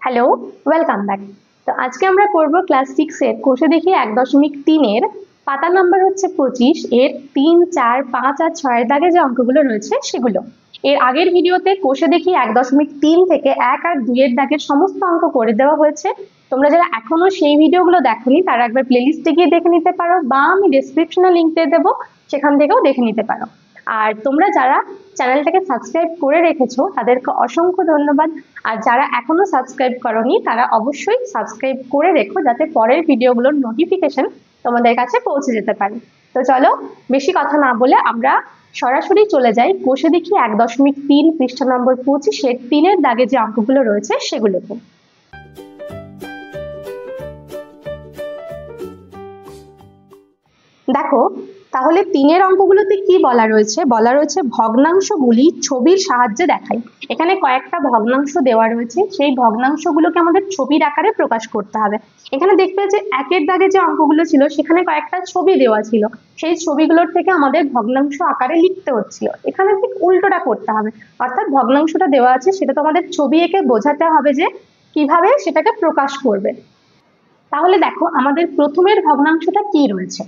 Hello, welcome back. তো আজকে আমরা করব ক্লাস 6 এর কোষে দেখি 1.3 এর পাতা নাম্বার হচ্ছে 25 এর 3, 4, 5 আর 6 দাগে যে অঙ্কগুলো রয়েছে সেগুলো। এর আগের ভিডিওতে কোষে দেখি 1.3 থেকে 1 আর 2 এর দাগের সমস্ত অঙ্ক করে দেওয়া হয়েছে। তোমরা যারা এখনো সেই ভিডিওগুলো দেখোনি তারা একবার প্লেলিস্টে গিয়ে দেখে নিতে পারো, বা আমি ডেসক্রিপশনে লিংক দিয়ে দেবো, সেখান থেকেও দেখে নিতে পারো। আর তোমরা যারা চ্যানেলটাকে সাবস্ক্রাইব করে রেখেছো তাদেরকে অসংখ্য ধন্যবাদ। আর যারা এখনো সাবস্ক্রাইব করোনি তারা অবশ্যই সাবস্ক্রাইব করে রেখো, যাতে পরের ভিডিওগুলোর নোটিফিকেশন তোমাদের কাছে পৌঁছে যেতে পারে। তো চলো বেশি কথা না বলে আমরা সরাসরি চলে যাই কোষে দেখি 1.3 পৃষ্ঠা নম্বর 25 এর 3 দাগে যে অঙ্কগুলো রয়েছে সেগুলোতে। দেখো তাহলে 3 অঙ্কগুলোতে কি বলা রয়েছে ভগ্নাংশগুলি ছবির সাহায্যে দেখাই। এখানে কয়েকটা ভগ্নাংশ দেওয়া রয়েছে, সেই ভগ্নাংশগুলোকে আমাদের ছবির আকারে প্রকাশ করতে হবে। এখানে দেখতে যে 1 দাগে যে অঙ্কগুলো ছিল সেখানে কয়েকটা ছবি দেওয়া ছিল, সেই ছবিগুলোর থেকে আমাদের ভগ্নাংশ আকারে লিখতে হচ্ছিল। এখানে ঠিক উল্টোটা করতে হবে, অর্থাৎ ভগ্নাংশটা দেওয়া আছে সেটা তোমাদের ছবি এঁকে বোঝাতে হবে যে কিভাবে সেটাকে প্রকাশ করবে। তাহলে দেখো আমাদের প্রথমের ভগ্নাংশটা কি রয়েছে।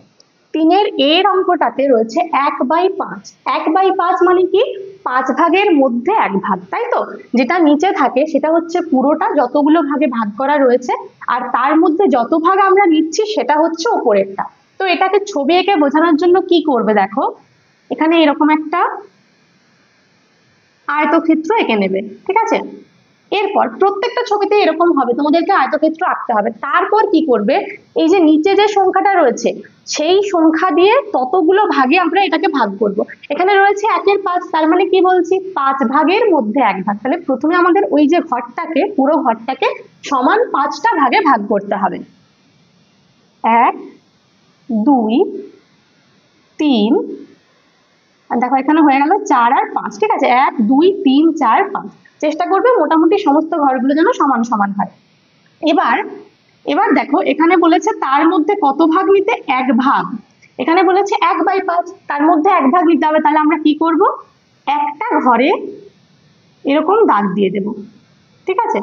3 এর অঙ্কটাতে রয়েছে 1/5। 1/5 মানে কি? 5 ভাগের মধ্যে 1 ভাগ, তাই তো? যেটা নিচে থাকে সেটা হচ্ছে পুরোটা, যতগুলো ভাগে ভাগ করা রয়েছে, আর তার মধ্যে যত ভাগ আমরা নিচ্ছি সেটা হচ্ছে উপরেরটা। তো এটাকে ছবি এঁকে বোঝানোর জন্য কি করবে, দেখো এখানে এরকম একটা আয়তক্ষেত্র এঁকে নেবে, ঠিক আছে? এরপর প্রত্যেকটা ছবিতে এরকম হবে, তোমাদেরকে আয়তক্ষেত্র আঁকতে হবে। তারপর কি করবে, এই যে নিচে যে সংখ্যাটা রয়েছে সেই সংখ্যা দিয়ে ততগুলো ভাগে আমরা এটাকে ভাগ করব। এখানে রয়েছে 1/5, তার মানে কি বলছি, 5 ভাগের মধ্যে 1 ভাগ। তাহলে প্রথমে আমাদের ওই যে ঘরটাকে, পুরো ঘরটাকে সমান 5টা ভাগে ভাগ করতে হবে। 1, 2, 3, আর দেখো এখানে হয়ে গেল 4 আর 5, ঠিক আছে? 1, 2, 3, 4, 5। চেষ্টা করবে মোটামুটি সমস্ত ঘরগুলো যেন সমান সমান হয়। এবার দেখো এখানে বলেছে তার মধ্যে কত ভাগ নিতে, 1 ভাগ। এখানে বলেছে 1/5, তার মধ্যে 1 ভাগ নিতে হবে। তাহলে আমরা কি করব, একটা ঘরে এরকম দাগ দিয়ে দেব, ঠিক আছে?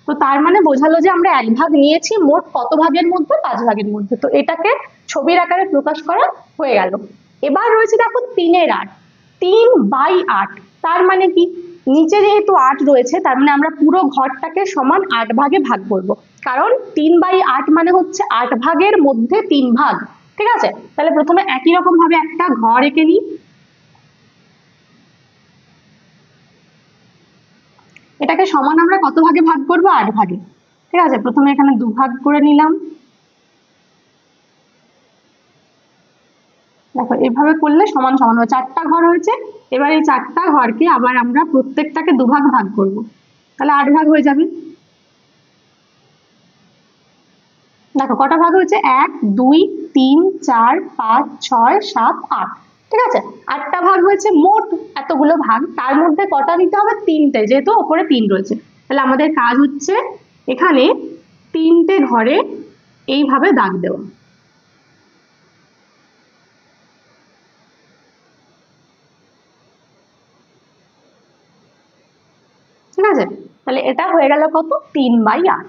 তো তার মানে বোঝালো যে আমরা 1 ভাগ নিয়েছি, মোট কত ভাগের মধ্যে, 5 ভাগের মধ্যে। তো এটাকে ছবির আকারে প্রকাশ করা হয়ে গেল। এবার রয়েছে দেখো 3/8। 3/8 তার মানে কি, নিচে যেহেতু 8 রয়েছে তার মানে আমরা পুরো ঘরটাকে সমান 8 ভাগে ভাগ করব, কারণ 3/8 মানে হচ্ছে 8 ভাগের মধ্যে 3 ভাগ, ঠিক আছে? তাহলে প্রথমে একই রকম ভাবে একটা ঘর এঁকে নিই। এটাকে সমান আমরা কত ভাগে ভাগ করব, 8 ভাগে, ঠিক আছে? প্রথমে এখানে 2 ভাগ করে নিলাম। দেখো এভাবে করলে সমান সমান হবে, 4টা ঘর হয়েছে। এবার এই 4টা ঘরকে আবার আমরা প্রত্যেকটাকে 2 ভাগ ভাগ করব, তাহলে 8 ভাগ হয়ে যাবে। দেখো কটা ভাগ হয়েছে, 1, 2, 3, 4, 5, 6, 7, 8, ঠিক আছে? 8টা ভাগ হয়েছে, মোট এতগুলো ভাগ, তার মধ্যে কটা নিতে হবে, 3টে, যেহেতু ওপরে 3 রয়েছে। তাহলে আমাদের কাজ হচ্ছে এখানে 3টে ঘরে এইভাবে দাগ দেওয়া। ঠিক আছে? তাহলে এটা হয়ে গেল কত, 3/8।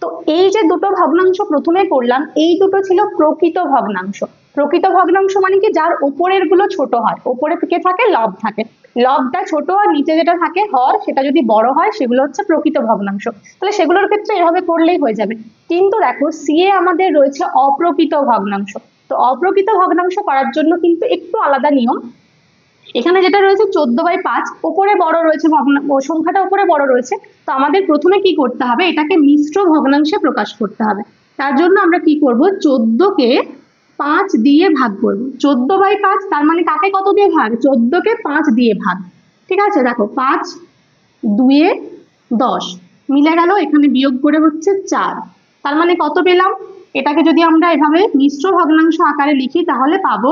তো এই যে দুটো ভগ্নাংশ প্রথমে করলাম, এই দুটো ছিল প্রকৃত ভগ্নাংশ। প্রকৃত ভগ্নাংশ মানে কি, যার উপরের গুলো ছোট হয়, উপরে থেকে থাকে লব থাকে, লবটা ছোট আর নিচে যেটা থাকে হর সেটা যদি বড় হয় সেগুলো হচ্ছে প্রকৃত ভগ্নাংশ। তাহলে সেগুলোর ক্ষেত্রে এভাবে করলেই হয়ে যাবে। কিন্তু দেখো সিএ আমাদের রয়েছে অপ্রকৃত ভগ্নাংশ। তো অপ্রকৃত ভগ্নাংশ করার জন্য কিন্তু একটু আলাদা নিয়ম। এখানে যেটা রয়েছে 14/5, উপরে বড় রয়েছে, সংখ্যাটা উপরে বড় রয়েছে। তো আমাদের প্রথমে কি করতে হবে, এটাকে মিশ্র ভগ্নাংশে প্রকাশ করতে হবে। তার জন্য আমরা কি করব, 14কে 5 দিয়ে ভাগ করব। 14/5 তার মানে কাকে কত দিয়ে ভাগ, 14কে 5 দিয়ে ভাগ, ঠিক আছে? দেখো 5, 2 এ 10 মিলে গেল, এখানে বিয়োগ করে হচ্ছে 4, তার মানে কত পেলাম। এটাকে যদি আমরা এভাবে মিশ্র ভগ্নাংশ আকারে লিখি তাহলে পাবো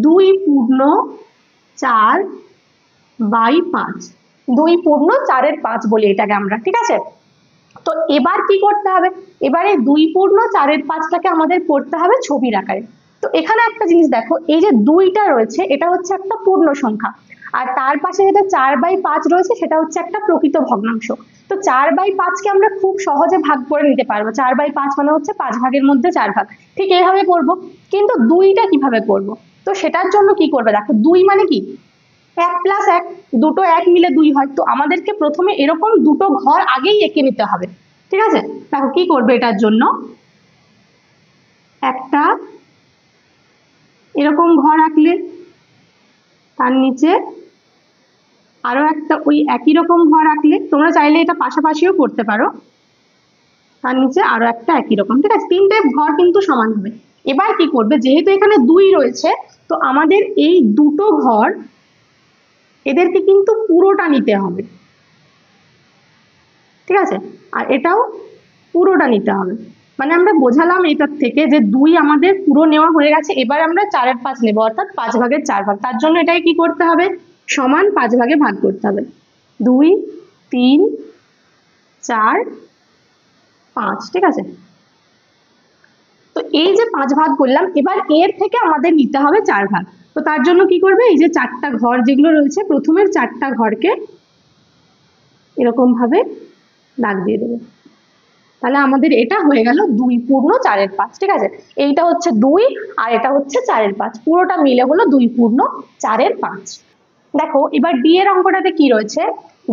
2 পূর্ণ 4/5, 2 পূর্ণ 4-এর 5 বলি এটাকে আমরা, ঠিক আছে? তো এবার কি করতে হবে, এবারে 2 পূর্ণ 4-এর 5টাকে আমাদের করতে হবে ছবির আকারে। তো এখানে একটা জিনিস দেখো, এই যে 2টা রয়েছে এটা হচ্ছে একটা পূর্ণ সংখ্যা, আর তার পাশে যেটা 4/5 রয়েছে সেটা হচ্ছে একটা প্রকৃত ভগ্নাংশ। তো 4/5 কে আমরা খুব সহজে ভাগ করে নিতে পারবো। 4/5 মানে হচ্ছে 5 ভাগের মধ্যে 4 ভাগ, ঠিক এইভাবে করব। কিন্তু 2টা কিভাবে করব? তো সেটার জন্য কি করবে, দেখো 2 মানে কি 1 + 1, দুটো 1 মিলে 2 হয়। তো আমাদেরকে প্রথমে এরকম দুটো ঘর আগেই এঁকে নিতে হবে, ঠিক আছে। দেখো কি করবে, এটার জন্য একটা এরকম ঘর আঁকলে, তার নিচে আরো একটা ওই একই রকম ঘর আঁকলে, তোমরা চাইলে এটা পাশাপাশিও করতে পারো, তার নিচে আরো একটা একই রকম, ঠিক আছে। 3টে ঘর কিন্তু সমান হবে। এবার কি করবে, যেহেতু এখানে 2 রয়েছে, তো আমাদের এই দুটো ঘর এদেরকে কিন্তু পুরোটা নিতে হবে, ঠিক আছে। আর এটাও পুরোটা নিতে হবে। মানে আমরা বোঝালাম এটার থেকে যে 2 আমাদের পুরো নেওয়া হয়ে গেছে, এবার আমরা 4/5 নেব, অর্থাৎ 5 ভাগের 4 ভাগ। তার জন্য এটাকে কি করতে হবে, সমান 5 ভাগে ভাগ করতে হবে। 2, 3, 4, 5, ঠিক আছে। তো এই যে 5 ভাগ করলাম, এবার এর থেকে আমাদের নিতে হবে 4 ভাগ। তো তার জন্য কি করবে, এই যে 4টা ঘর যেগুলো রয়েছে, প্রথমের 4টা ঘরকে এরকম ভাবে দাগ দিয়ে দেবে। তাহলে আমাদের এটা হয়ে গেল 2 পূর্ণ 4/5, ঠিক আছে। এইটা হচ্ছে 2 আর এটা হচ্ছে 4/5, পুরোটা মিলে হলো 2 পূর্ণ 4/5। দেখো এবার ডি এর অঙ্কটাতে কি রয়েছে,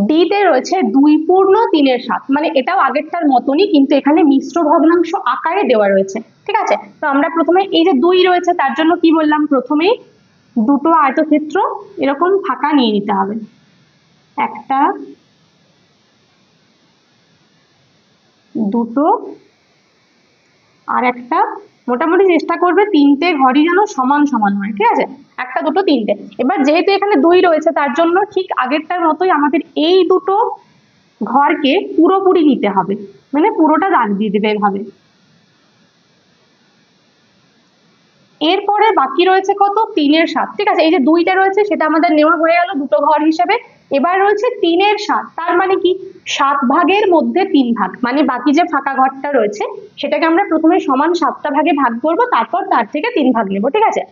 ডি তে রয়েছে 2 পূর্ণ 3/7, মানে এটাও আগেরটার মতনই, কিন্তু এখানে মিশ্র ভগ্নাংশ আকারে দেওয়া রয়েছে, ঠিক আছে। তো আমরা প্রথমে এই যে 2 রয়েছে, তার জন্য কি বললাম, প্রথমেই দুটো আয়তক্ষেত্র এরকম ফাঁকা নিয়ে নিতে হবে, একটা, দুটো, আর একটা। মোটামুটি চেষ্টা করবে 3টে ঘরই যেন সমান সমান হয়, ঠিক আছে, একটা, দুটো, 3টে। এবার যেহেতু এখানে 2 রয়েছে, তার জন্য ঠিক আগেরটার মতোই আমাদের এই দুটো ঘরকে পুরোপুরি নিতে হবে, মানে পুরোটা দাগ দিয়ে দেবে এভাবে। এরপরে বাকি রয়েছে কত, 3/7, ঠিক আছে। এই যে 2টা রয়েছে সেটা আমাদের নেওয়া হয়ে গেল দুটো ঘর হিসেবে। এবার রয়েছে 3/7, তার মানে কি 7 ভাগের মধ্যে 3 ভাগ, মানে বাকি যে ফাঁকা ঘরটা রয়েছে সেটাকে আমরা প্রথমে সমান 7টা ভাগে ভাগ করব, তারপর তার থেকে 3 ভাগ নেব, ঠিক আছে।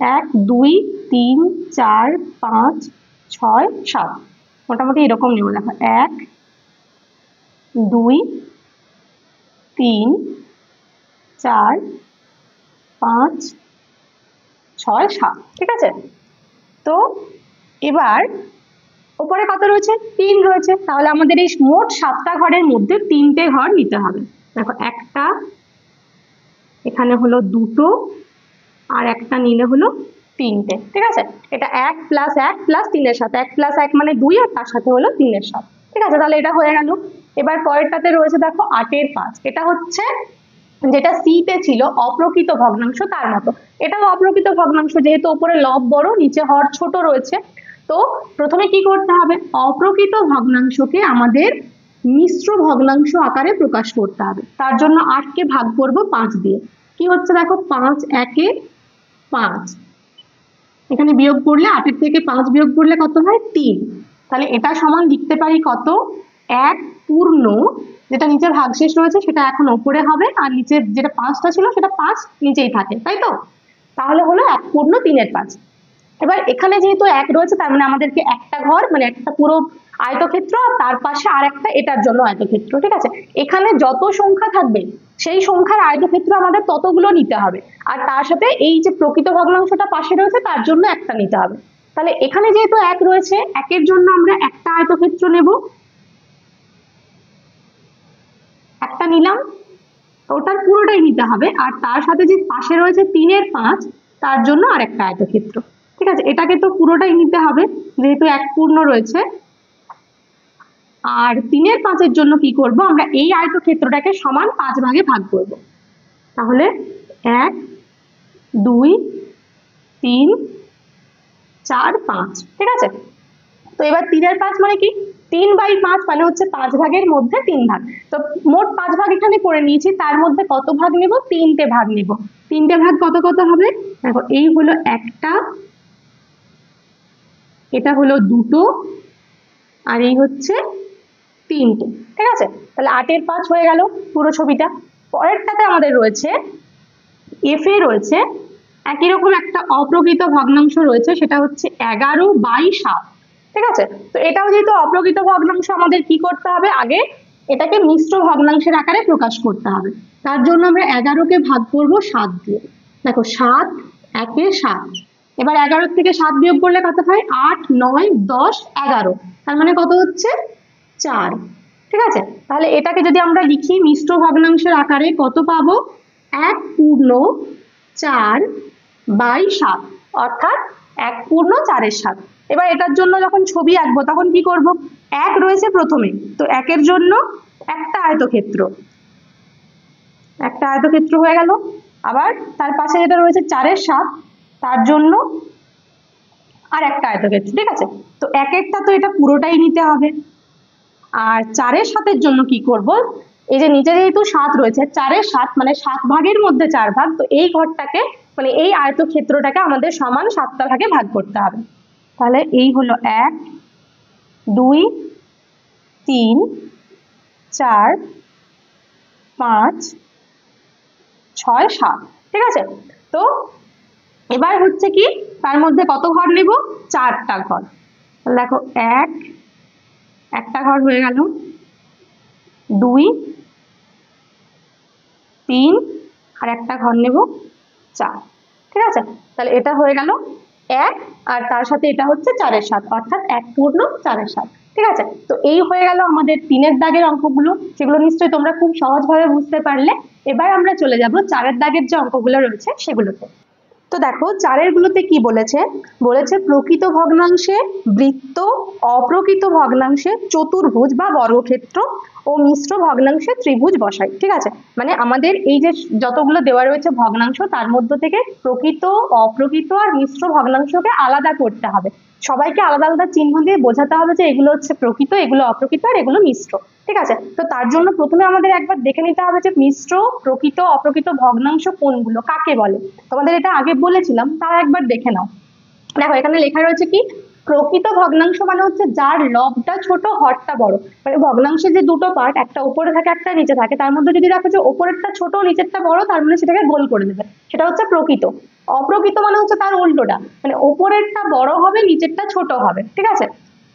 1, 2, 3, 4, 5, 6, 7, মোটামুটি এরকম নেব। দেখো 1, 2, 3, 4, 5, 6, 7, ঠিক আছে। তো এবার উপরে কত রয়েছে, 3 রয়েছে, তাহলে আমাদের এই মোট 7টা ঘরের মধ্যে 3টে ঘর নিতে হবে। দেখো একটা, এখানে হলো দুটো, আর একটা নিলে হলো 3টে, ঠিক আছে। এটা 1 + 1 + 3/7, 1 + 1 মানে 2, আর তার সাথে হলো 3/7, ঠিক আছে। তাহলে এটা হয়ে গেল। এবার পরেরটাতে রয়েছে দেখো 8/5, এটা হচ্ছে যেটা সি তে ছিল অপ্রকৃত ভগ্নাংশ, তার মতো এটাও অপ্রকৃত ভগ্নাংশ, যেহেতু উপরে লব বড় নিচে হর ছোট রয়েছে। তো প্রথমে কি করতে হবে, অপ্রকৃত ভগ্নাংশকে আমাদের মিশ্র ভগ্নাংশ আকারে প্রকাশ করতে হবে। তার জন্য 8কে ভাগ করব 5 দিয়ে। কি হচ্ছে দেখো, 5 1 5, এখানে বিয়োগ করলে 8 থেকে 5 বিয়োগ করলে কত হয়, 3। তাহলে এটা সমান লিখতে পারি কত, 1 পূর্ণ, যেটা নিচে ভাগশেষ রয়েছে সেটা এখন উপরে হবে, আর নিচে যেটা 5টা ছিল সেটা 5 নিচেই থাকে, তাই তো। তাহলে হলো 1 পূর্ণ 3/5। এবার এখানে যেহেতু 1 রয়েছে, তার মানে আমাদেরকে একটা ঘর, মানে একটা পুরো আয়তক্ষেত্র, আর তার পাশে আর একটা এটার জন্য আয়তক্ষেত্র, ঠিক আছে। এখানে যত সংখ্যা থাকবে সেই সংখ্যার আয়তক্ষেত্র আমাদের ততগুলো নিতে হবে, আর তার সাথে এই যে প্রকৃত ভগ্নাংশটা পাশে রয়েছে তার জন্য একটা নিতে হবে। তাহলে এখানে যেহেতু 1 রয়েছে, 1-এর জন্য আমরা একটা আয়তক্ষেত্র নেব, একটা নিলাম, ওটার পুরোটাই নিতে হবে, আর তার সাথে যে পাশে রয়েছে 3/5, তার জন্য আর একটা আয়তক্ষেত্র, ঠিক আছে। এটাকে তো পুরোটাই নিতে হবে যেহেতু 1 পূর্ণ রয়েছে। আর 3/5-এর জন্য কি করব, আমরা এই আয়তক্ষেত্রটাকে সমান 5 ভাগে ভাগ করব। তাহলে 1, 2, 3, 4, 5, ঠিক আছে। তো এবার 3/5 মানে কি, 3/5 মানে হচ্ছে 5 ভাগের মধ্যে 3 ভাগ। তো মোট 5 ভাগ এখানে করে নিয়েছি, তার মধ্যে কত ভাগ নেব, 3টে ভাগ নেব। 3টে ভাগ কত কত হবে, দেখো এই হলো একটা, এটা হলো দুটো, আর এই হচ্ছে 3টে, ঠিক আছে। তাহলে 8/5 হয়ে গেল পুরো ছবিটা। পরেরটাতে আমাদের রয়েছে এফ এ রয়েছে একই রকম একটা অপ্রকৃত ভগ্নাংশ রয়েছে, সেটা হচ্ছে 11/7। ঠিক আছে। তো এটাও যেহেতু অপ্রকৃত ভগ্নাংশ, আমাদের কি করতে হবে, আগে এটাকে মিশ্র ভগ্নাংশের আকারে প্রকাশ করতে হবে। তার জন্য আমরা 11কে ভাগ করব 7 দিয়ে। দেখো 7 একে 7, এবার 11 থেকে 7 বিয়োগ করলে কত হয়, 8 9 10 11, তার মানে কত হচ্ছে 4। ঠিক আছে, তাহলে এটাকে যদি আমরা লিখি মিশ্র ভগ্নাংশের আকারে কত পাবো, 1 পূর্ণ 4 বাই 7, অর্থাৎ 1 পূর্ণ 4-এর 7। এবার এটার জন্য যখন ছবি আঁকবো তখন কি করব, 1 রয়েছে প্রথমে, তো 1-এর জন্য একটা আয়তক্ষেত্র, একটা আয়তক্ষেত্র হয়ে গেল। আবার তার পাশে যেটা রয়েছে 4-এর 7, তার জন্য আর একটা আয়তক্ষেত্র। ঠিক আছে, তো 1-এরটা তো এটা পুরোটাই নিতে হবে। আর 4-এর 7-এর জন্য কি করব, এই যে নিচে যেহেতু 7 রয়েছে, 4-এর 7 মানে 7 ভাগের মধ্যে 4 ভাগ, তো এই ঘরটাকে মানে এই আয়তক্ষেত্রটাকে আমাদের সমান 7টা ভাগে ভাগ করতে হবে। তাহলে এই হলো 1 2 3 4 5 6 7। ঠিক আছে, তো এবার হচ্ছে কি, তার মধ্যে কত ঘর নেব, 4টা ঘর। দেখো 1 একটা ঘর হয়ে গেল, 2 3 আর একটা ঘর নেব 4। ঠিক আছে, তাহলে এটা হয়ে গেল 1, আর তার সাথে এটা হচ্ছে 4-এর 7, অর্থাৎ 1 পূর্ণ 4-এর 7। ঠিক আছে, তো এই হয়ে গেল আমাদের 3-এর দাগের অঙ্কগুলো, সেগুলো নিশ্চয়ই তোমরা খুব সহজভাবে বুঝতে পারলে। এবার আমরা চলে যাব 4-এর দাগের যে অঙ্কগুলো রয়েছে সেগুলোতে। তো দেখো 4-এর গুলোতে কি বলেছে, বলেছে প্রকৃত ভগ্নাংশে বৃত্ত, অপ্রকৃত ভগ্নাংশে চতুর্ভুজ বা বর্গক্ষেত্র ও মিশ্র ভগ্নাংশে ত্রিভুজ বসাই। ঠিক আছে, মানে আমাদের এই যে যতগুলো দেওয়া রয়েছে ভগ্নাংশ, তার মধ্যে থেকে প্রকৃত, অপ্রকৃত আর মিশ্র ভগ্নাংশকে আলাদা করতে হবে। সবাইকে আলাদা আলাদা চিহ্ন দিয়ে বোঝাতে হবে যে এগুলো হচ্ছে প্রকৃত, এগুলো অপ্রকৃত আর এগুলো মিশ্র। ঠিক আছে, তো তার জন্য প্রথমে আমাদের একবার দেখে নিতে হবে যে মিশ্র, প্রকৃত, অপ্রকৃত ভগ্নাংশ কোনগুলো, কাকে বলে। তোমাদের এটা আগে বলেছিলাম, তাও একবার দেখে নাও। দেখো এখানে লেখা রয়েছে কি, প্রকৃত ভগ্নাংশ মানে হচ্ছে যার লবটা ছোট হরটা বড়। মানে ভগ্নাংশের যে দুটো পার্ট, একটা উপরে থাকে একটা নিচে থাকে, তার মধ্যে যদি দেখো যে উপরেরটা ছোট নিচেরটা বড়, তার মানে সেটাকে গোল করে দেবে, সেটা হচ্ছে প্রকৃত। অপ্রকৃত মানে হচ্ছে তার উল্টোটা, মানে উপরেরটা বড় হবে নিচেরটা ছোট হবে। ঠিক আছে,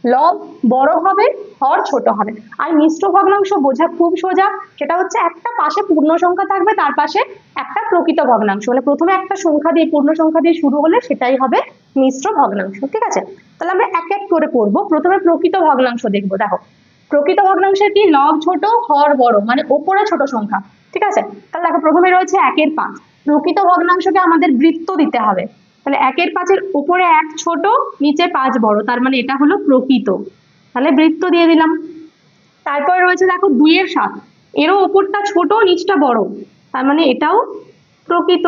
লব বড় হবে, হর ছোট হবে। আর মিশ্র ভগ্নাংশ বোঝা খুব সোজা, সেটা হচ্ছে একটা পাশে পূর্ণ সংখ্যা থাকবে, তার পাশে একটা প্রকৃত ভগ্নাংশ, মানে প্রথমে একটা সংখ্যা দিয়ে, পূর্ণ সংখ্যা দিয়ে শুরু হলে সেটাই হবে মিশ্র ভগ্নাংশ। ঠিক আছে, তাহলে আমরা এক এক করে করব। প্রথমে প্রকৃত ভগ্নাংশ দেখবো। দেখো প্রকৃত ভগ্নাংশের কি, লব ছোট হর বড়, মানে ওপরে ছোট সংখ্যা। ঠিক আছে, তাহলে দেখো প্রথমে রয়েছে 1-এর 5। প্রকৃত ভগ্নাংশকে আমাদের বৃত্ত দিতে হবে, তাহলে 1-এর 5-এর উপরে 1 ছোট, নিচে 5 বড়, তার মানে এটা হলো প্রকৃত, তাহলে বৃত্ত দিয়ে দিলাম। তারপরে রয়েছে দেখো 2-এর 7, এরও উপরটা ছোট নিচটা বড়, তার মানে এটাও প্রকৃত,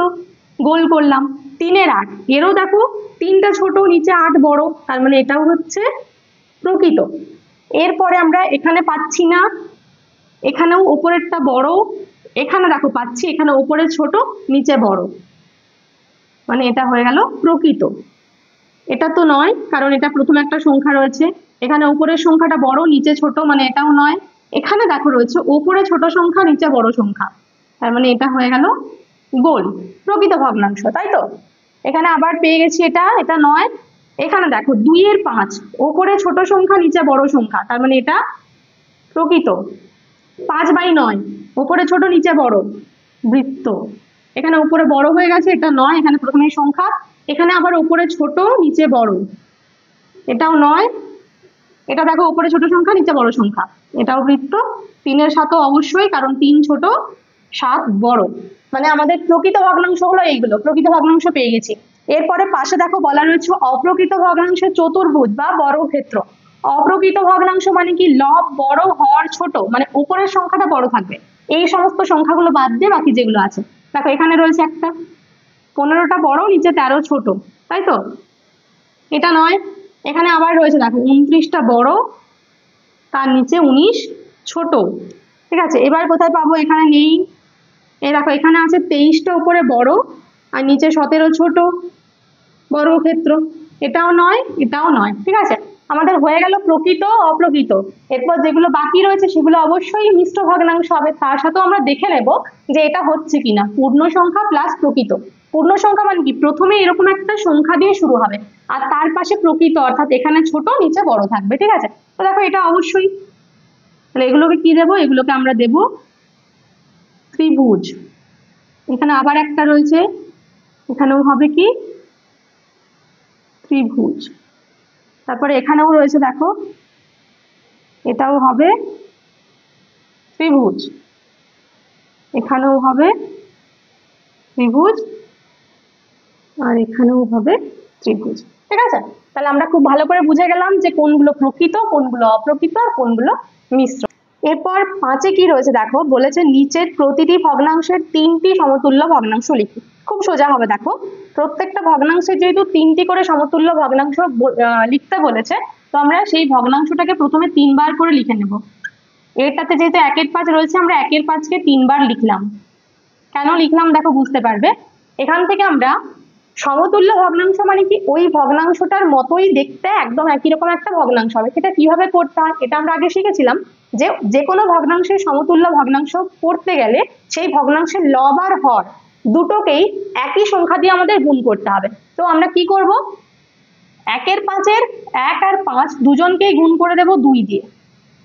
গোল করলাম। 3-এর 8, এরও দেখো 3টা ছোট নিচে 8 বড়, তার মানে এটাও হচ্ছে প্রকৃত। এরপরে আমরা এখানে পাচ্ছি না, এখানেও উপরেরটা বড়, এখানে দেখো পাচ্ছি, এখানে উপরে ছোট নিচে বড়, মানে এটা হয়ে গেল প্রকৃত। এটা তো নয়, কারণ এটা প্রথমে একটা সংখ্যা রয়েছে, এখানে উপরের সংখ্যাটা বড় নিচে ছোট, মানে এটাও নয়। এখানে দেখো রয়েছে উপরে ছোট সংখ্যা নিচে বড় সংখ্যা, তার মানে এটা হয়ে গেল গোল, প্রকৃত ভগ্নাংশ, তাই তো। এখানে আবার পেয়ে গেছি এটা, এটা নয়। এখানে দেখো 2-এর 5, উপরে ছোট সংখ্যা নিচে বড় সংখ্যা, তার মানে এটা প্রকৃত। 5/9, উপরে ছোট নিচে বড়, বৃত্ত। এখানে উপরে বড় হয়ে গেছে, এটা নয়, এখানে প্রথমে সংখ্যা, এখানে আবার উপরে ছোট নিচে বড়, এটাও নয়। এটা দেখো উপরে ছোট সংখ্যা নিচে বড় সংখ্যা, এটাও বৃত্ত। 3-এর 7 অবশ্যই, কারণ 3 ছোট 7 বড়, মানে আমাদের প্রকৃত ভগ্নাংশ হলো এইগুলো, প্রকৃত ভগ্নাংশ পেয়ে গেছি। এরপরে পাশে দেখো বলা রয়েছে অপ্রকৃত ভগ্নাংশের চতুর্ভুজ বা বর্গক্ষেত্র। অপ্রকৃত ভগ্নাংশ মানে কি, লব বড় হর ছোট, মানে উপরের সংখ্যাটা বড় থাকবে। এই সমস্ত সংখ্যাগুলো বাদ দিয়ে বাকি যেগুলো আছে, দেখো এখানে রয়েছে একটা 15টা বড় নিচে 13 ছোট, তাই তো, এটা নয়। এখানে আবার রয়েছে দেখো 29টা বড়, তার নিচে 19 ছোট। ঠিক আছে, এবার কোথায় পাবো, এখানে নেই। এই দেখো এখানে আছে 23টা উপরে বড় আর নিচে 17 ছোট, বর্গক্ষেত্র, এটাও নয়, এটাও নয়। ঠিক আছে, আমাদের হয়ে গেল প্রকৃত, অপ্রকৃত। এরপর যেগুলো বাকি রয়েছে সেগুলো অবশ্যই মিশ্র ভগ্নাংশ হবে, তার সাথেও আমরা দেখে নেব যে এটা হচ্ছে কিনা। পূর্ণ সংখ্যা প্লাস প্রকৃত। পূর্ণ সংখ্যা মানে কি, প্রথমে এরকম একটা সংখ্যা দিয়ে শুরু হবে, আর তার পাশে প্রকৃত, অর্থাৎ এখানে ছোট নিচে বড় থাকবে, ঠিক আছে। তো দেখো এটা অবশ্যই, তাহলে এগুলোকে কি দেবো, এগুলোকে আমরা দেব ত্রিভুজ। এখানে আবার একটা রয়েছে, এখানেও হবে কি ত্রিভুজ। তারপরে এখানেও রয়েছে দেখো, এটাও হবে ত্রিভুজ, এখানেও হবে ত্রিভুজ, আর এখানেও হবে ত্রিভুজ, ঠিক আছে। তাহলে আমরা খুব ভালো করে বুঝে গেলাম যে কোনগুলো প্রকৃত, কোনগুলো অপ্রকৃত, আর কোনগুলো মিশ্র। এরপর 5-এ কি রয়েছে দেখো, বলেছে নিচের প্রতিটি ভগ্নাংশের 3টি সমতুল্য ভগ্নাংশ লিখি। খুব সোজা হবে, দেখো প্রত্যেকটা ভগ্নাংশের যেহেতু 3টি করে সমতুল্য ভগ্নাংশ লিখতে বলেছে, তো আমরা সেই ভগ্নাংশটাকে প্রথমে 3 বার করে লিখে নেব। এটাতে যেহেতু 1-এর 5 রয়েছে, আমরা 1-এর 5-কে 3 বার লিখলাম। কেন লিখলাম দেখো, বুঝতে পারবে। এখান থেকে আমরা সমতুল্য ভগ্নাংশ মানে কি, ওই ভগ্নাংশটার মতোই দেখতে একদম একই রকম একটা ভগ্নাংশ হবে। সেটা কিভাবে করতে হয় এটা আমরা আগে শিখেছিলাম, যে যে কোনো ভগ্নাংশের সমতুল্য ভগ্নাংশ করতে গেলে সেই ভগ্নাংশের লব আর হর দুটোকেই একই সংখ্যা দিয়ে আমাদের গুণ করতে হবে। তো আমরা কি করব, 1-এর 5-এর 1 আর 5 দুজনকেই গুণ করে দেব 2 দিয়ে।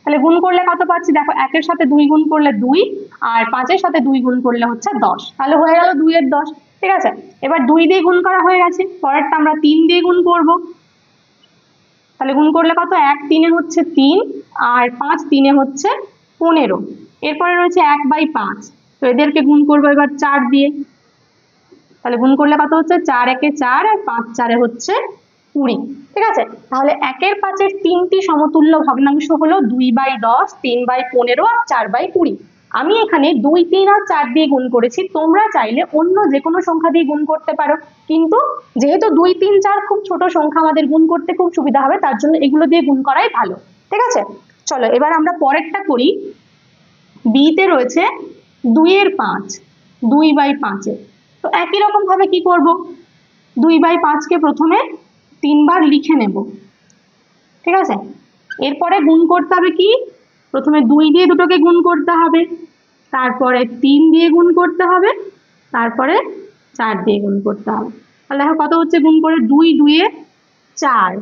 তাহলে গুণ করলে কত পাচ্ছি দেখো, 1-এর সাথে 2 গুণ করলে 2, আর 5-এর সাথে 2 গুণ করলে হচ্ছে 10। তাহলে হয়ে গেল 2-এর 10, ঠিক আছে। এবার 2 দিয়ে গুণ করা হয়ে গেছে, পরেরটা আমরা 3 দিয়ে গুণ করব। তাহলে গুণ করলে কত, 1 3-এ হচ্ছে 3, আর 5 3-এ হচ্ছে 15। এরপরে রয়েছে 1/5, তো এদেরকে গুণ করবো এবার 4 দিয়ে। তাহলে গুণ করলে কত হচ্ছে, 4 1-এ 4, আর 5 4-এ হচ্ছে 20, ঠিক আছে। তাহলে 1-এর 5-এর 3টি সমতুল্য ভগ্নাংশ হলো 2/10, 3/15, আর 4/20। আমি এখানে 2 3 আর 4 দিয়ে গুণ করেছি, তোমরা চাইলে অন্য যে কোনো সংখ্যা দিয়ে গুণ করতে পারো, কিন্তু যেহেতু 2 3 4 খুব ছোট সংখ্যা, আমাদের গুণ করতে খুব সুবিধা হবে, তার জন্য এগুলো দিয়ে গুণ করাই ভালো, ঠিক আছে। চলো এবার আমরা পরেরটা করি। বিতে রয়েছে 2-এর 5, 2/5-এ। তো একই রকম ভাবে কি করব, 2/5-কে প্রথমে 3 বার লিখে নেব, ঠিক আছে। এরপরে গুণ করতে হবে কি, প্রথমে 2 দিয়ে দুটোকে গুণ করতে হবে, তারপরে 3 দিয়ে গুণ করতে হবে, তারপরে 4 দিয়ে গুণ করতে হবে। তাহলে দেখো কত হচ্ছে গুণ করে, 2 2-এ 4,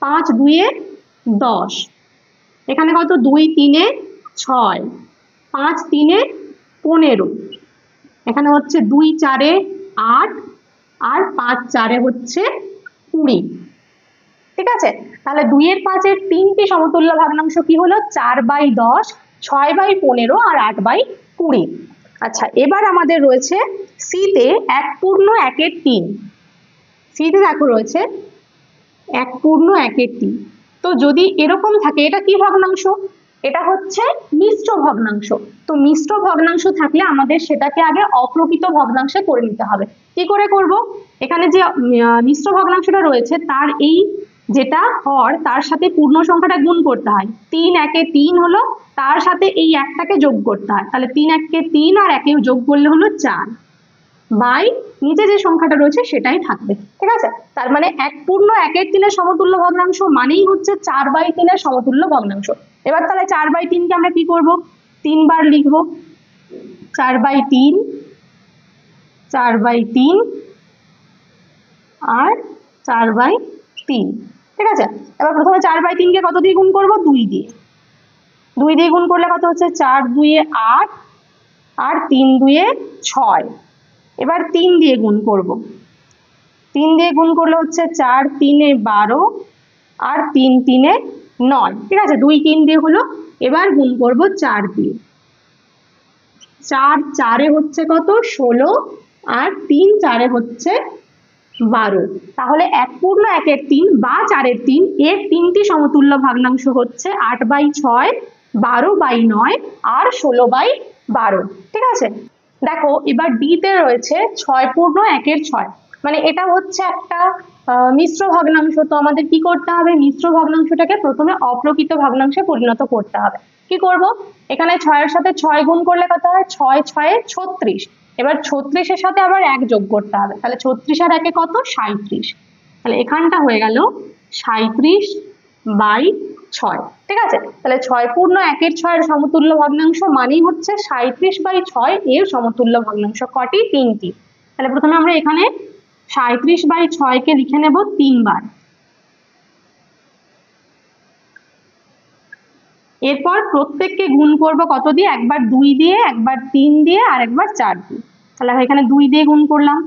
5 2-এ 10, এখানে কত 2 3-এ 6, 5 3-এ 15, এখানে হচ্ছে 2 4-এ 8, আর 5 4-এ হচ্ছে 20, ঠিক আছে। তাহলে 2-এর 5-এর 3টি সমতুল্য ভগ্নাংশ কি হলো, 4/10, 6/15, আর 8/20। আচ্ছা এবার আমাদের রয়েছে সিতে 1/1-এর 3। সিতে দেখো রয়েছে 1/1-এর 3। তো যদি এরকম থাকে, এটা কি ভগ্নাংশ, এটা হচ্ছে মিশ্র ভগ্নাংশ। তো মিশ্র ভগ্নাংশ থাকলে আমাদের সেটাকে আগে অপ্রকৃত ভগ্নাংশে করে নিতে হবে। কি করে করব, এখানে যে মিশ্র ভগ্নাংশটা রয়েছে তার এই যেটা হর, তার সাথে পূর্ণ সংখ্যাটা গুণ করতে হয়। 3 1-এ 3 হলো, তার সাথে এই একটাকে যোগ করতে হয়, তাহলে 3 1-কে 3, আর 1-এ যোগ করলে হলো 4, বাই নিচে যে সংখ্যাটা রয়েছে সেটাই থাকবে, ঠিক আছে। তার মানে 1/1-এর 3-এর সমতুল্য ভগ্নাংশ মানেই হচ্ছে 4/3-এর সমতুল্য ভগ্নাংশ। এবার তাহলে 4/3-কে আমরা কি করব, 3 বার লিখবো, 4/3, 4/3, আর 4/3, ঠিক আছে। এবার প্রথমে 4/3-কে কত দিয়ে গুণ করব, 2 দিয়ে। 2 দিয়ে গুণ করলে কত হচ্ছে, 4 2-এ 8, আর 3 2-এ 6। এবার 3 দিয়ে গুণ করব, 3 দিয়ে গুণ করলে হচ্ছে 4 3-এ 12, আর 3 3-এ 9, ঠিক আছে। 2 3 দিয়ে হলো, এবার গুণ করব 4 দিয়ে, 4 4-এ হচ্ছে কত 16, আর 3 4-এ হচ্ছে 12। তাহলে 1/1-এর 3 বা 4-এর 3 এর 3টি সমতুল্য ভগ্নাংশ হচ্ছে 8/6, 12/9, আর 16/12, ঠিক আছে। দেখো এবার ডিতে রয়েছে 6/1-এর 6, মানে এটা হচ্ছে একটা মিশ্র ভগ্নাংশ। তো আমাদের কি করতে হবে, মিশ্র ভগ্নাংশটাকে প্রথমে অপ্রকৃত ভগ্নাংশে পরিণত করতে হবে। কি করব, এখানে 6-এর সাথে 6 গুণ করলে কত হয়, 6 6-এ 36, এবার 36-এর সাথে আবার 1 যোগ করতে হবে, তাহলে 36 আর 1-এ কত, 37। তাহলে এখানটা হয়ে গেল 37/6, ঠিক আছে। তাহলে 6/1-এর 6-এর সমতুল্য ভগ্নাংশ মানেই হচ্ছে 37/6 এর সমতুল্য ভগ্নাংশ কটি, 3টি। তাহলে প্রথমে আমরা এখানে 37/6 কে লিখে নেব 3 বার। এরপর প্রত্যেককে গুণ করব কত দিয়ে, একবার 2 দিয়ে, একবার 3 দিয়ে, আর একবার 4 দিয়ে। তাহলে এখানে 2 দিয়ে গুণ করলাম,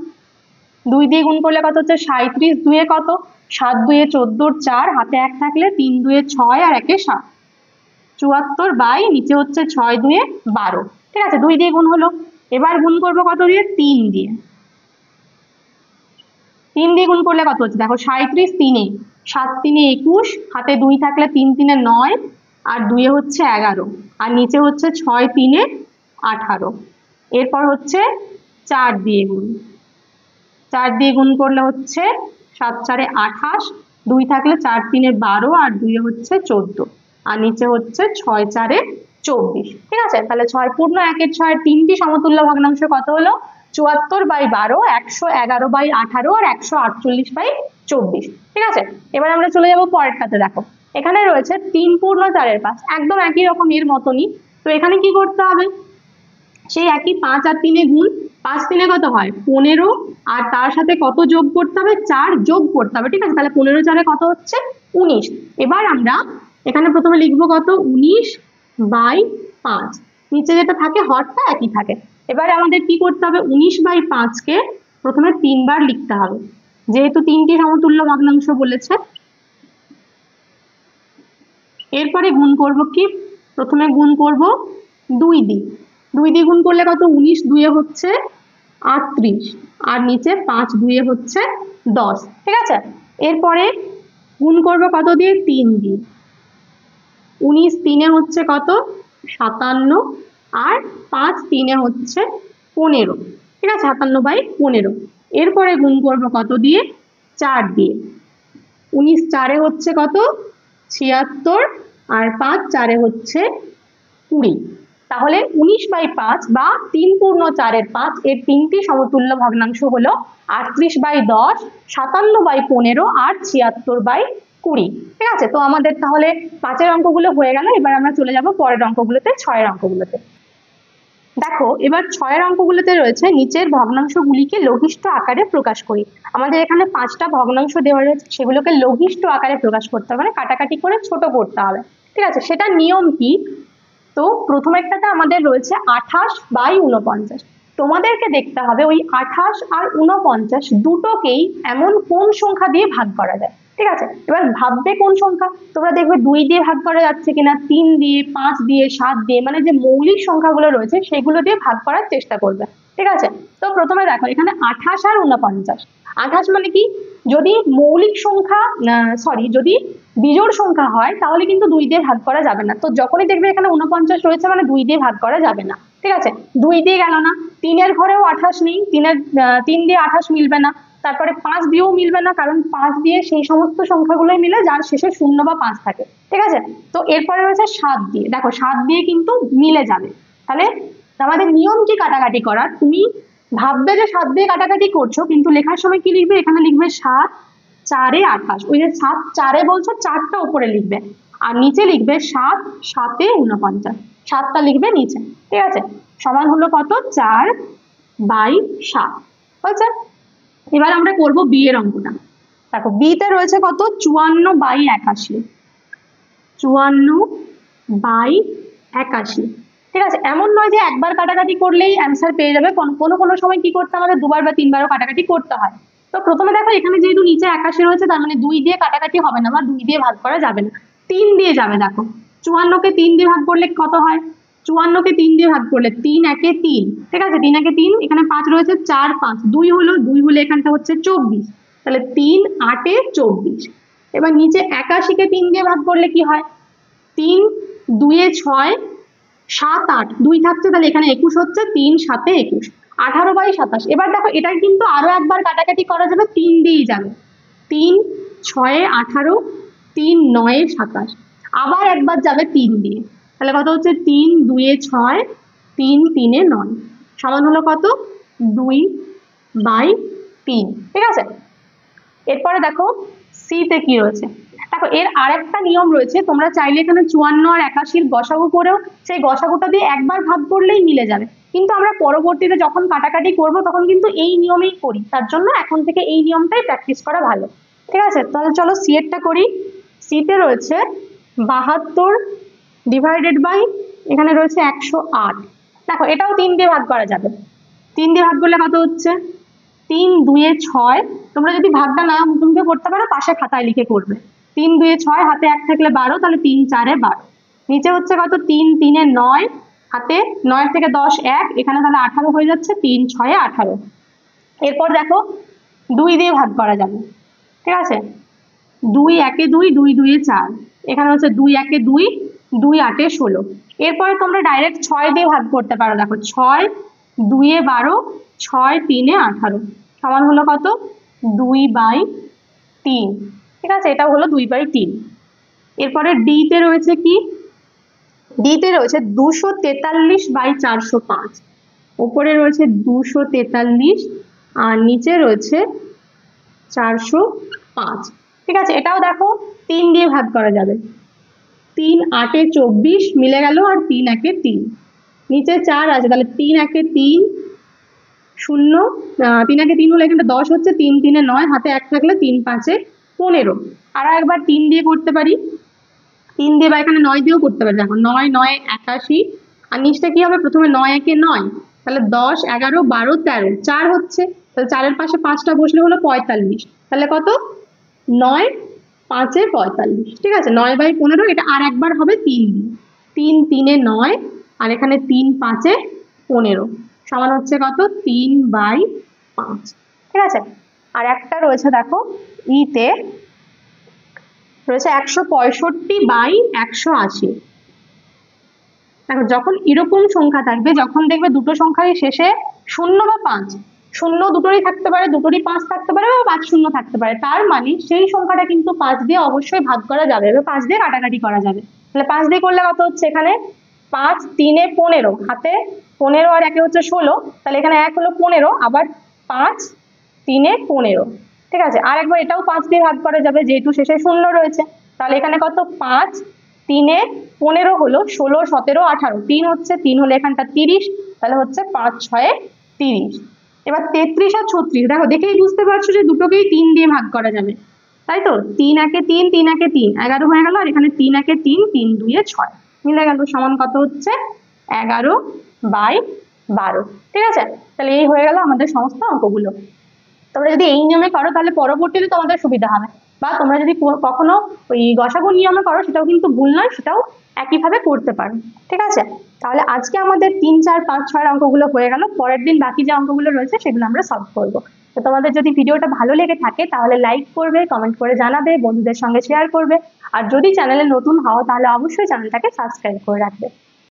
2 দিয়ে গুণ করলে কত হচ্ছে 37, 2 কত 7, 2 14, 4 হাতে 1 থাকলে 3 2 6 আর 1 7, 74 বাই নিচে হচ্ছে 6 2 12। ঠিক আছে, 2 দিয়ে গুণ হলো। এবার গুণ করব কত দিয়ে, 3 দিয়ে। 3 দিয়ে গুণ করলে কত হচ্ছে দেখো 37, 3 7 3 21, হাতে 2 থাকলে 3 3 9 আর 2 হচ্ছে 11 আর নিচে হচ্ছে 6 3 18। এরপর হচ্ছে 4 দিয়ে গুণ, 4 দিয়ে গুণ করলে হচ্ছে 7 4 28, 2 থাকলে 4 3 12 আর 2 হচ্ছে 14 আর নিচে হচ্ছে 6 4 24। ঠিক আছে, তাহলে 6 পূর্ণ 1 6 তিনটি সমতুল্য ভগ্নাংশ কত হলো 74/12, 111/18 আর 148/24। ঠিক আছে, এবার আমরা চলে যাব পরেরটাতে। দেখো এখানে রয়েছে 3 পূর্ণ 4 5, একদম একই রকম এর মতনই। তো এখানে কি করতে হবে, সেই একই 5 আর 3 গুণ, 5 3 কত হয় 15 আর তার সাথে কত যোগ করতে হবে 4 যোগ করতে হবে। ঠিক আছে, তাহলে 15 4 কত হচ্ছে 19। এবার আমরা এখানে প্রথমে লিখবো কত 19/5, নিচে যেটা থাকে হরটা একই থাকে। এবার আমাদের কি করতে হবে 19/5 কে প্রথমে 3 বার লিখতে হবে, যেহেতু 3টি সমতুল্য ভগ্নাংশ বলেছে। এরপরে গুণ করব কি, প্রথমে গুণ করব 2 দিয়ে, 2 দিয়ে গুণ করলে কত 19 2 হচ্ছে 38 আর নিচে 5 2 হচ্ছে 10। ঠিক আছে, এরপরে গুণ করব কত দিয়ে 3 দিয়ে, 19 3 হচ্ছে কত 57 আর 5 3 হচ্ছে 15। ঠিক আছে, 57/15। এরপরে গুণ করব কত দিয়ে 4 দিয়ে, 19 4 হচ্ছে কত 76 আর 5 4 হচ্ছে 20। তাহলে 19/5 বা 3 পূর্ণ 4 5 এর তিনটি সমতুল্য ভগ্নাংশ হলো 38/10, 57/15 আর 76/20। ঠিক আছে, তো আমাদের তাহলে 5 অঙ্কগুলো হয়ে গেল। এবার আমরা চলে যাব পরের অঙ্কগুলোতে, 6 অঙ্কগুলোতে। দেখো এবার 6 অঙ্কগুলোতে রয়েছে নিচের ভগ্নাংশগুলিকে লঘিষ্ঠ আকারে প্রকাশ করি। আমাদের এখানে 5টা ভগ্নাংশ দেওয়া রয়েছে, সেগুলোকে লঘিষ্ঠ আকারে প্রকাশ করতে হবে, মানে কাটাকাটি করে ছোট করতে হবে। ঠিক আছে, সেটা নিয়ম কি, তো প্রথম একটাতে আমাদের রয়েছে 28/49। তোমাদেরকে দেখতে হবে ওই 28 আর 49 দুটোকেই এমন কোন সংখ্যা দিয়ে ভাগ করা যায়। ঠিক আছে, এবার ভাববে কোন সংখ্যা, তোমরা দেখবে 2 দিয়ে ভাগ করা যাচ্ছে কিনা, 3 দিয়ে, 5 দিয়ে, 7 দিয়ে, মানে যে মৌলিক সংখ্যাগুলো রয়েছে সেগুলো দিয়ে ভাগ করার চেষ্টা করবে। ঠিক আছে, তো প্রথমে দেখো এখানে 28 আর 49। 28 মানে কি, যদি মৌলিক সংখ্যা যদি বিজোড় সংখ্যা হয় তাহলে কিন্তু 2 দিয়ে ভাগ করা যাবে না। তো যখনই দেখবে এখানে 49 রয়েছে মানে 2 দিয়ে ভাগ করা যাবে না। ঠিক আছে, 2 দিয়ে গেল না, 3 ঘরেও 28 নেই, 3 দিয়ে 28 মিলবে না, তারপরে 5 দিয়েও মিলবে না, কারণ 5 দিয়ে সেই সমস্ত সংখ্যাগুলোই মিলে যার শেষে 0 বা 5 থাকে। ঠিক আছে, তো এরপরে রয়েছে 7 দিয়ে, দেখো 7 দিয়ে কিন্তু মিলে যাবে। তাহলে আমাদের নিয়ম কি কাটাকাটি করার, তুমি ভাববে যে 7 দিয়ে কাটাকাটি করছো, কিন্তু লেখার সময় কি লিখবে, এখানে লিখবে 7 4 28, ওই যে 7 4 বলছো 4টা উপরে লিখবে আর নিচে লিখবে 7 7 49, 7টা লিখবে নিচে। ঠিক আছে, সমান হলো কত 4/7 হয়েছে। এবার আমরা করব বি এর অঙ্কটা। দেখো বি তে রয়েছে কত 54/81, 54/81। ঠিক আছে, এমন নয় যে একবার কাটাকাটি করলেই অ্যান্সার পেয়ে যাবে, কোনো সময় কি করতে আমাদের 2বার বা 3বারও কাটাকাটি করতে হয়। তো প্রথমে দেখো এখানে যেহেতু নিচে 81 রয়েছে, তার মানে 2 দিয়ে কাটাকাটি হবে না বা 2 দিয়ে ভাগ করা যাবে না, 3 দিয়ে যাবে। দেখো 54কে 3 দিয়ে ভাগ করলে কত হয়, 54কে 3 দিয়ে ভাগ করলে 3 1 3। ঠিক আছে, 3 1 3, এখানে 5 রয়েছে 4 5, 2 হলো, 2 হলে এখানটা হচ্ছে 24, তাহলে 3 8 24। এবার নিচে 81কে 3 দিয়ে ভাগ করলে কি হয়, 3 2 6 7 8, 2 থাকছে, তাহলে এখানে 21 হচ্ছে, 3 7 21, 18/27। এবার দেখো এটার কিন্তু আরো একবার কাটাকাটি করা যাবে, 3 দিয়েই যাবে, 3 6 18, 3 9 27, আবার একবার যাবে 3 দিয়ে, তাহলে কত হচ্ছে 3 2 6, 3 3 9, সমান হলো কত 2/3। ঠিক আছে, এরপরে দেখো সি তে কি রয়েছে। দেখো এর আরেকটা নিয়ম রয়েছে, তোমরা চাইলে এখানে 54 আর 81 গসাগু করেও সেই গসাগুটা দিয়ে একবার ভাগ করলেই মিলে যাবে। কিন্তু আমরা পরবর্তীতে যখন কাটাকাটি করব তখন কিন্তু এই নিয়মেই করি, তার জন্য এখন থেকে এই নিয়মটাই প্র্যাকটিস করা ভালো। ঠিক আছে, তাহলে চলো সি এরটা করি। সিতে রয়েছে 72 ডিভাইডেড বাই এখানে রয়েছে 108। দেখো এটাও 3 দিয়ে ভাগ করা যাবে। 3 দিয়ে ভাগ করলে কত হচ্ছে? 3 2 6। তোমরা যদি ভাগটা না মুখে মুখে করতে পারো পাশে খাতায় লিখে করবে। 3 2 6, হাতে 1 থাকলে 12, তাহলে 3 4 12। নিচে হচ্ছে কত? 3 3 9, হাতে 9 থেকে 10 1, এখানে তাহলে 18 হয়ে যাচ্ছে, 3 6 18। এরপর দেখো 2 দিয়ে ভাগ করা যাবে। ঠিক আছে, 2 1 2, 2 2 4, এখানে হচ্ছে 2 1 2, 2 8 16। এরপরে তোমরা ডাইরেক্ট 6 দিয়ে ভাগ করতে পারো। দেখো 6 2 12, 6 3 18 সমান হলো কত? 2/3। ঠিক আছে, এটা হলো 2/3। এরপরে ডি তে রয়েছে কি? ডি তে রয়েছে 243/405। উপরে রয়েছে 243 আর নিচে রয়েছে 405। ঠিক আছে, এটাও দেখো 3 দিয়ে ভাগ করা যাবে। 3 8 24 মিলে গেল, আর 3 1 3। নিচে 4 আছে, তাহলে 3 1 3 0, 3 1 3 হলে এখানে 10 হচ্ছে, 3 3 9, হাতে 1 থাকলে 3 5 15। আরো একবার 3 দিয়ে করতে পারি। 3 দিয়ে বা এখানে 9 দিয়েও করতে পারি। দেখো 9 9 81, আর নিচটা কি হবে? প্রথমে 9 1 9, তাহলে 10 11 12 13, 4 হচ্ছে, তাহলে 4 এর পাশে 5টা বসলে হলো 45। তাহলে কত? 9 5 45। ঠিক আছে, 9/15। এটা আর একবার হবে 3 দিয়ে। 3 3 9, আর এখানে 3 5 15 সমান হচ্ছে কত? 3/5। ঠিক আছে, আর একটা রয়েছে দেখো ইতে রয়েছে 165/180। দেখো যখন এরকম সংখ্যা থাকবে, যখন দেখবে দুটো সংখ্যারই শেষে 0 বা 5, 0 দুটোরই থাকতে পারে, দুটোরই 5 থাকতে পারে, বা 5 0 থাকতে পারে, তার মানে সেই সংখ্যাটা কিন্তু 5 দিয়ে অবশ্যই ভাগ করা যাবে বা 5 দিয়ে কাটাকাটি করা যাবে। তাহলে 5 দিয়ে করলে কত হচ্ছে? এখানে 5 3 15, হাতে 15 আর 1 হচ্ছে 16, তাহলে এখানে 1 হলো 15, আবার 5 3 15। ঠিক আছে, আর একবার এটাও 5 দিয়ে ভাগ করা যাবে যেহেতু শেষে 0 রয়েছে। তাহলে এখানে কত? 5 3 15 হলো 16 17 18, 3 হচ্ছে, 3 হলে এখানটা 30, তাহলে হচ্ছে 5 6 30। এবার 33 আর 36, দেখো দেখেই বুঝতে পারছো যে দুটোকেই 3 দিয়ে ভাগ করা যাবে, তাই তো? 3 1 3, 3 1 3, 11 হয়ে গেল, আর এখানে 3 1 3, 3 2 6 মিলে গেল, সমান কত হচ্ছে? 11/12। ঠিক আছে, তাহলে এই হয়ে গেল আমাদের সমস্ত অঙ্কগুলো। তোমরা যদি এই নিয়মে করো তাহলে পরবর্তীতে তোমাদের সুবিধা হবে, বা তোমরা যদি কখনো ওই গসাগু নিয়মে করো সেটাও কিন্তু ভুল নয়, সেটাও একইভাবে করতে পারো। ঠিক আছে, তাহলে আজকে আমাদের 3 4 5 6 অঙ্কগুলো হয়ে গেল। পরের দিন বাকি যে অঙ্কগুলো রয়েছে সেগুলো আমরা সলভ করব। তো তোমাদের যদি ভিডিওটা ভালো লেগে থাকে তাহলে লাইক করবে, কমেন্ট করে জানাবে, বন্ধুদের সঙ্গে শেয়ার করবে, আর যদি চ্যানেলে নতুন হও তাহলে অবশ্যই চ্যানেলটাকে সাবস্ক্রাইব করে রাখবে।